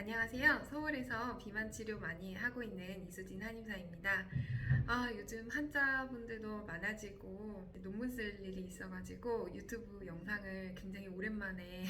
안녕하세요. 서울에서 비만 치료 많이 하고 있는 이수진 한의사입니다. 요즘 환자분들도 많아지고 논문 쓸 일이 있어가지고 유튜브 영상을 굉장히 오랜만에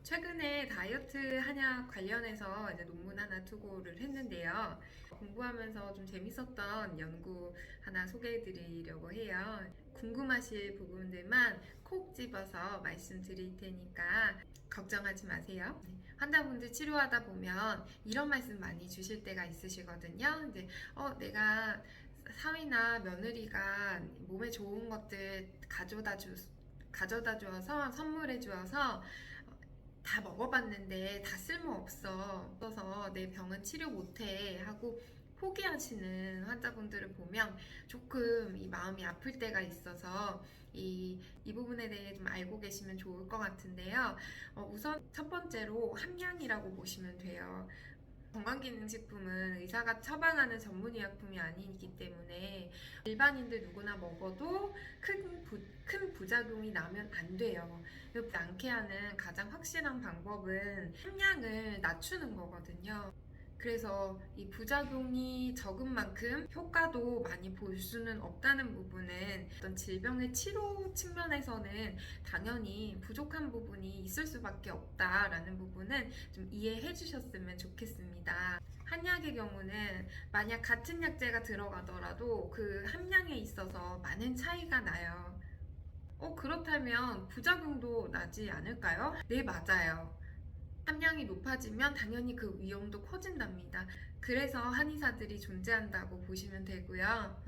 최근에 다이어트 한약 관련해서 이제 논문 하나 투고를 했는데요. 공부하면서 좀 재밌었던 연구 하나 소개해 드리려고 해요. 궁금하실 부분들만 콕 집어서 말씀드릴 테니까 걱정하지 마세요. 환자분들 치료하다 보면 이런 말씀 많이 주실 때가 있으시거든요. 이제 내가 사위나 며느리가 몸에 좋은 것들 가져다 주어서 선물해 주어서 다 먹어봤는데 다 쓸모없어. 그래서 내 병은 치료 못해 하고 포기하시는 환자분들을 보면 조금 이 마음이 아플 때가 있어서 이 부분에 대해 좀 알고 계시면 좋을 것 같은데요. 우선 첫 번째로 함량이라고 보시면 돼요. 건강기능식품은 의사가 처방하는 전문의약품이 아니기 때문에 일반인들 누구나 먹어도 큰 부작용이 나면 안 돼요. 그렇지 않게 하는 가장 확실한 방법은 함량을 낮추는 거거든요. 그래서 이 부작용이 적은 만큼 효과도 많이 볼 수는 없다는 부분은 어떤 질병의 치료 측면에서는 당연히 부족한 부분이 있을 수밖에 없다라는 부분은 좀 이해해 주셨으면 좋겠습니다. 한약의 경우는 만약 같은 약재가 들어가더라도 그 함량에 있어서 많은 차이가 나요. 그렇다면 부작용도 나지 않을까요? 네, 맞아요. 함량이 높아지면 당연히 그 위험도 커진답니다. 그래서 한의사들이 존재한다고 보시면 되고요.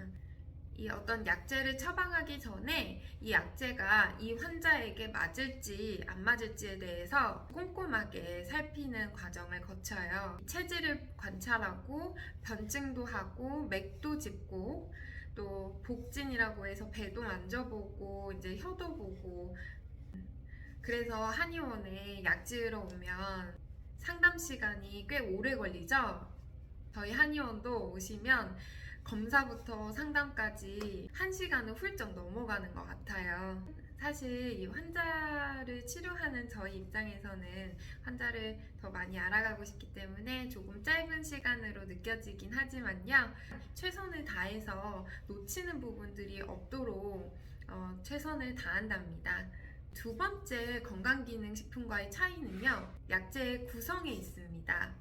이 어떤 약재를 처방하기 전에 이 약재가 이 환자에게 맞을지 안 맞을지에 대해서 꼼꼼하게 살피는 과정을 거쳐요. 체질을 관찰하고 변증도 하고 맥도 짚고 또 복진이라고 해서 배도 만져보고 이제 혀도 보고, 그래서 한의원에 약 지으러 오면 상담 시간이 꽤 오래 걸리죠? 저희 한의원도 오시면 검사부터 상담까지 1시간은 훌쩍 넘어가는 것 같아요. 사실 이 환자를 치료하는 저희 입장에서는 환자를 더 많이 알아가고 싶기 때문에 조금 짧은 시간으로 느껴지긴 하지만요. 최선을 다해서 놓치는 부분들이 없도록 최선을 다한답니다. 두 번째 건강기능식품과의 차이는요, 약재의 구성에 있습니다.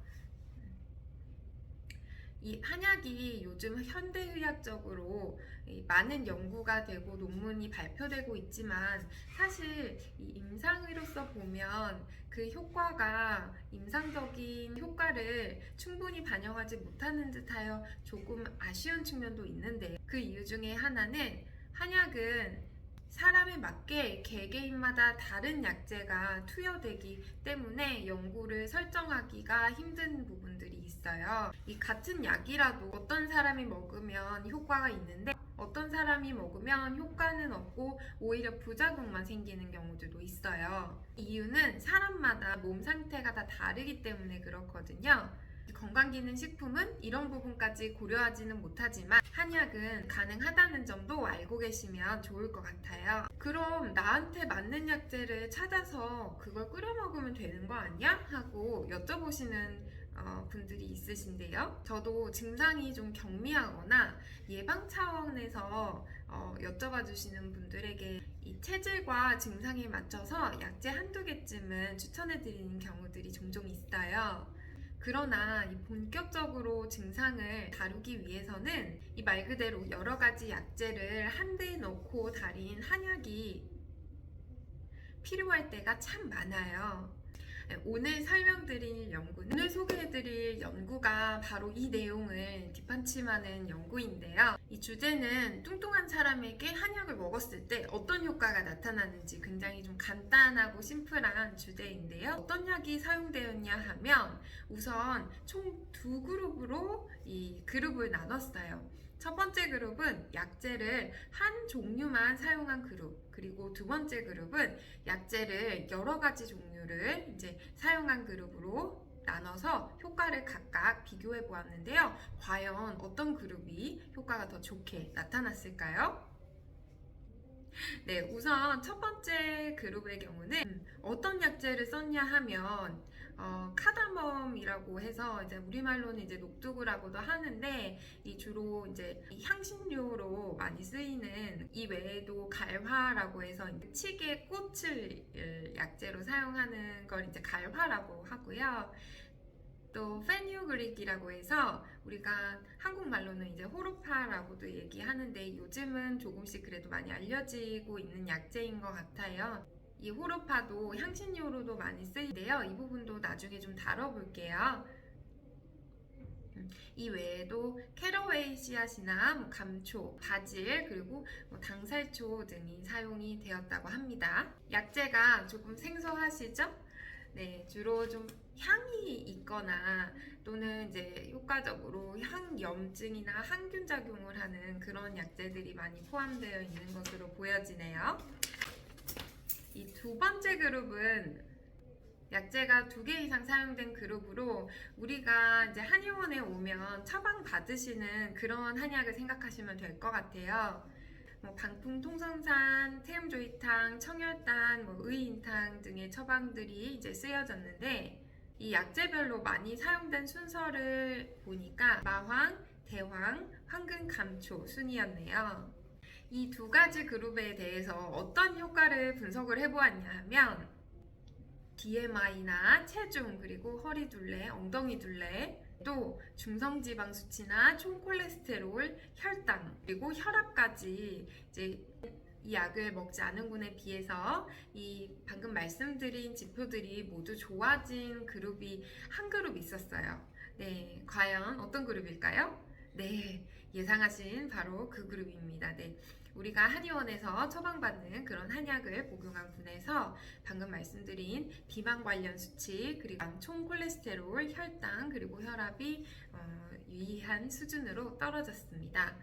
이 한약이 요즘 현대의학적으로 많은 연구가 되고 논문이 발표되고 있지만 사실 이 임상의로서 보면 그 효과가 임상적인 효과를 충분히 반영하지 못하는 듯하여 조금 아쉬운 측면도 있는데, 그 이유 중에 하나는 한약은 사람에 맞게 개개인마다 다른 약재가 투여되기 때문에 연구를 설정하기가 힘든 부분들이 있어요. 이 같은 약이라도 어떤 사람이 먹으면 효과가 있는데 어떤 사람이 먹으면 효과는 없고 오히려 부작용만 생기는 경우들도 있어요. 이유는 사람마다 몸 상태가 다 다르기 때문에 그렇거든요. 건강기능식품은 이런 부분까지 고려하지는 못하지만 한약은 가능하다는 점도 알고 계시면 좋을 것 같아요. 그럼 나한테 맞는 약재를 찾아서 그걸 끓여 먹으면 되는 거 아니야? 하고 여쭤보시는 분들이 있으신데요. 저도 증상이 좀 경미하거나 예방 차원에서 여쭤봐 주시는 분들에게 이 체질과 증상에 맞춰서 약재 한두 개쯤은 추천해 드리는 경우들이 종종 있어요. 그러나 이 본격적으로 증상을 다루기 위해서는 이 말 그대로 여러 가지 약재를 한데 넣고 달인 한약이 필요할 때가 참 많아요. 오늘 소개해드릴 연구가 바로 이 내용을 뒷받침하는 연구인데요. 이 주제는 뚱뚱한 사람에게 한약을 먹었을 때 어떤 효과가 나타나는지 굉장히 좀 간단하고 심플한 주제인데요. 어떤 약이 사용되었냐 하면 우선 총 두 그룹으로 이 그룹을 나눴어요. 첫 번째 그룹은 약재를 한 종류만 사용한 그룹, 그리고 두 번째 그룹은 약재를 여러 가지 종류를 이제 사용한 그룹으로 나눠서 효과를 각각 비교해 보았는데요. 과연 어떤 그룹이 효과가 더 좋게 나타났을까요? 네, 우선 첫 번째 그룹의 경우는 어떤 약재를 썼냐 하면 카다멈이라고 해서 이제 우리말로는 이제 녹두구라고도 하는데 이 주로 이제 이 향신료로 많이 쓰이는 이 외에도 갈화라고 해서 이제 치계 꽃을 약재로 사용하는 걸 이제 갈화라고 하고요. 또 페뉴그릭이라고 해서 우리가 한국말로는 이제 호로파라고도 얘기하는데 요즘은 조금씩 그래도 많이 알려지고 있는 약재인 것 같아요. 이 호로파도 향신료로도 많이 쓰이는데요. 이 부분도 나중에 좀 다뤄볼게요. 이 외에도 캐러웨이 씨앗이나 감초, 바질, 그리고 당살초 등이 사용이 되었다고 합니다. 약재가 조금 생소하시죠? 네, 주로 좀 향이 있거나 또는 이제 효과적으로 항염증이나 항균 작용을 하는 그런 약재들이 많이 포함되어 있는 것으로 보여지네요. 이 두 번째 그룹은 약재가 2개 이상 사용된 그룹으로 우리가 이제 한의원에 오면 처방 받으시는 그런 한약을 생각하시면 될 것 같아요. 방풍 통성산, 태음조이탕, 청열단, 의인탕 등의 처방들이 이제 쓰여졌는데 이 약재별로 많이 사용된 순서를 보니까 마황, 대황, 황근, 감초 순이었네요. 이 2가지 그룹에 대해서 어떤 효과를 분석을 해보았냐 하면 BMI나 체중, 그리고 허리 둘레, 엉덩이 둘레, 또 중성지방 수치나 총콜레스테롤, 혈당, 그리고 혈압까지 이제 이 약을 먹지 않은 군에 비해서 이 방금 말씀드린 지표들이 모두 좋아진 그룹이 한 그룹 있었어요. 네, 과연 어떤 그룹일까요? 네, 예상하신 바로 그 그룹입니다. 네. 우리가 한의원에서 처방받는 그런 한약을 복용한 군에서 방금 말씀드린 비만 관련 수치, 그리고 총 콜레스테롤, 혈당, 그리고 혈압이 유의한 수준으로 떨어졌습니다.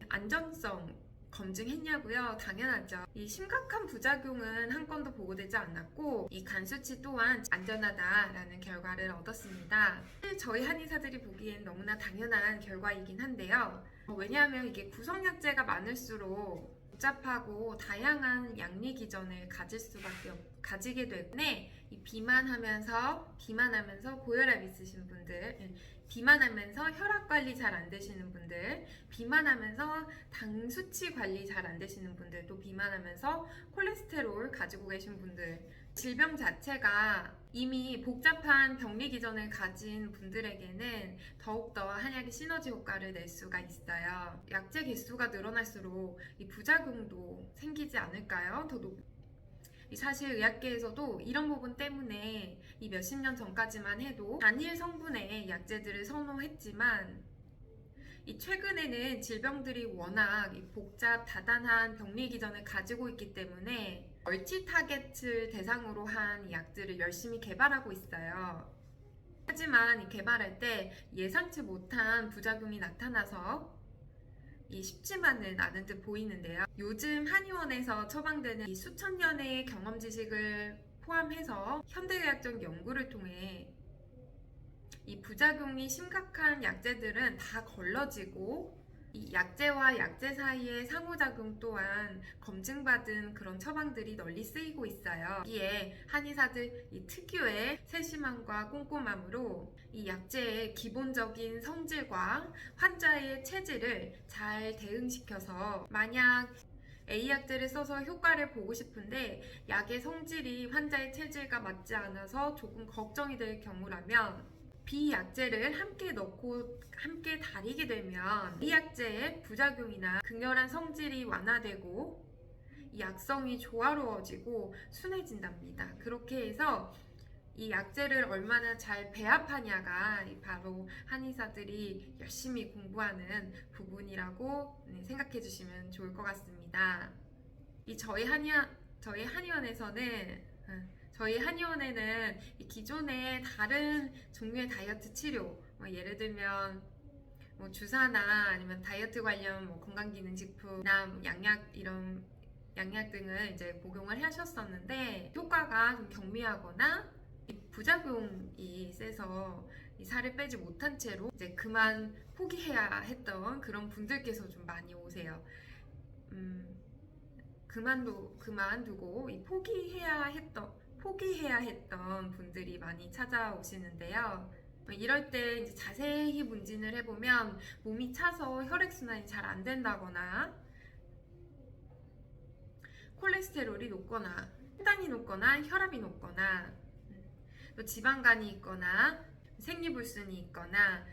안전성 검증했냐고요? 당연하죠. 이 심각한 부작용은 한 건도 보고되지 않았고 이 간 수치 또한 안전하다라는 결과를 얻었습니다. 저희 한의사들이 보기엔 너무나 당연한 결과이긴 한데요. 왜냐하면 이게 구성약재가 많을수록 복잡하고 다양한 양리 기전을 가지게 되네. 이 비만하면서 고혈압 있으신 분들, 비만하면서 혈압 관리 잘 안 되시는 분들, 비만하면서 당 수치 관리 잘 안 되시는 분들, 또 비만하면서 콜레스테롤 가지고 계신 분들, 질병 자체가 이미 복잡한 병리 기전을 가진 분들에게는 더욱더 한약의 시너지 효과를 낼 수가 있어요. 약재 개수가 늘어날수록 이 부작용도 생기지 않을까요? 사실 의학계에서도 이런 부분 때문에 이 몇십 년 전까지만 해도 단일 성분의 약재들을 선호했지만 이 최근에는 질병들이 워낙 복잡 다단한 병리 기전을 가지고 있기 때문에 멀티 타겟을 대상으로 한 약들을 열심히 개발하고 있어요. 하지만 이 개발할 때 예상치 못한 부작용이 나타나서 쉽지만은 않은 듯 보이는데요. 요즘 한의원에서 처방되는 이 수천 년의 경험 지식을 포함해서 현대의학적 연구를 통해 이 부작용이 심각한 약재들은 다 걸러지고 이 약재와 약재 사이의 상호작용 또한 검증받은 그런 처방들이 널리 쓰이고 있어요. 여기에 한의사들 이 특유의 세심함과 꼼꼼함으로 이 약재의 기본적인 성질과 환자의 체질을 잘 대응시켜서 만약 A약제를 써서 효과를 보고 싶은데 약의 성질이 환자의 체질과 맞지 않아서 조금 걱정이 될 경우라면 B약제를 함께 넣고 함께 다리게 되면 이 약제의 부작용이나 극렬한 성질이 완화되고 약성이 조화로워지고 순해진답니다. 그렇게 해서 이 약재를 얼마나 잘 배합하냐가 바로 한의사들이 열심히 공부하는 부분이라고 생각해 주시면 좋을 것 같습니다. 저희 한의원에는 기존의 다른 종류의 다이어트 치료, 예를 들면 주사나 아니면 다이어트 관련 건강기능식품이나 양약 등을 이제 복용을 하셨었는데 효과가 좀 경미하거나 부작용이 세서 살을 빼지 못한 채로 이제 그만 포기해야 했던 그런 분들께서 좀 많이 오세요. 그만두고 포기해야 했던 분들이 많이 찾아오시는데요. 이럴 때 이제 자세히 문진을 해보면 몸이 차서 혈액순환이 잘 안 된다거나 콜레스테롤이 높거나 혈당이 높거나 혈압이 높거나 또 지방간이 있거나 생리불순이 있거나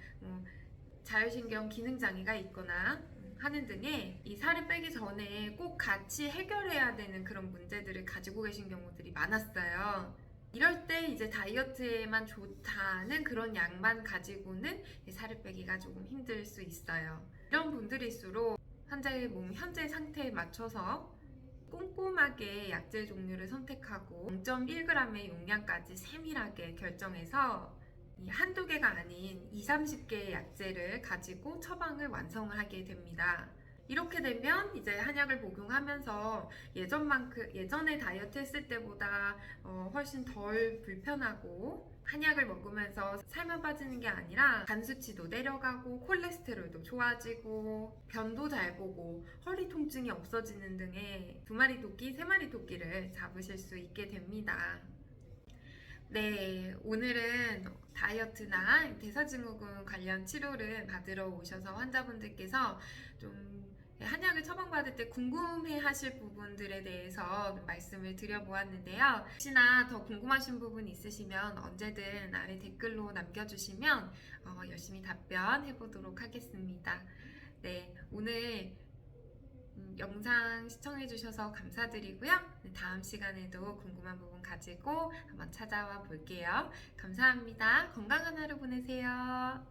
자율신경 기능장애가 있거나 하는 등의 이 살을 빼기 전에 꼭 같이 해결해야 되는 그런 문제들을 가지고 계신 경우들이 많았어요. 이럴 때 이제 다이어트에만 좋다는 그런 약만 가지고는 살을 빼기가 조금 힘들 수 있어요. 이런 분들일수록 환자의 몸 현재 상태에 맞춰서 꼼꼼하게 약제 종류를 선택하고 0.1g의 용량까지 세밀하게 결정해서 한두 개가 아닌 20, 30개의 약제를 가지고 처방을 완성을 하게 됩니다. 이렇게 되면 이제 한약을 복용하면서 예전에 다이어트 했을 때보다 훨씬 덜 불편하고 한약을 먹으면서 살만 빠지는 게 아니라 간 수치도 내려가고 콜레스테롤도 좋아지고 변도 잘 보고 허리 통증이 없어지는 등의 2마리 토끼, 3마리 토끼를 잡으실 수 있게 됩니다. 네, 오늘은 다이어트나 대사증후군 관련 치료를 받으러 오셔서 환자분들께서 좀 한약을 처방받을 때 궁금해 하실 부분들에 대해서 말씀을 드려보았는데요. 혹시나 더 궁금하신 부분 있으시면 언제든 아래 댓글로 남겨주시면 열심히 답변해 보도록 하겠습니다. 네, 오늘 영상 시청해주셔서 감사드리고요. 다음 시간에도 궁금한 부분 가지고 한번 찾아와 볼게요. 감사합니다. 건강한 하루 보내세요.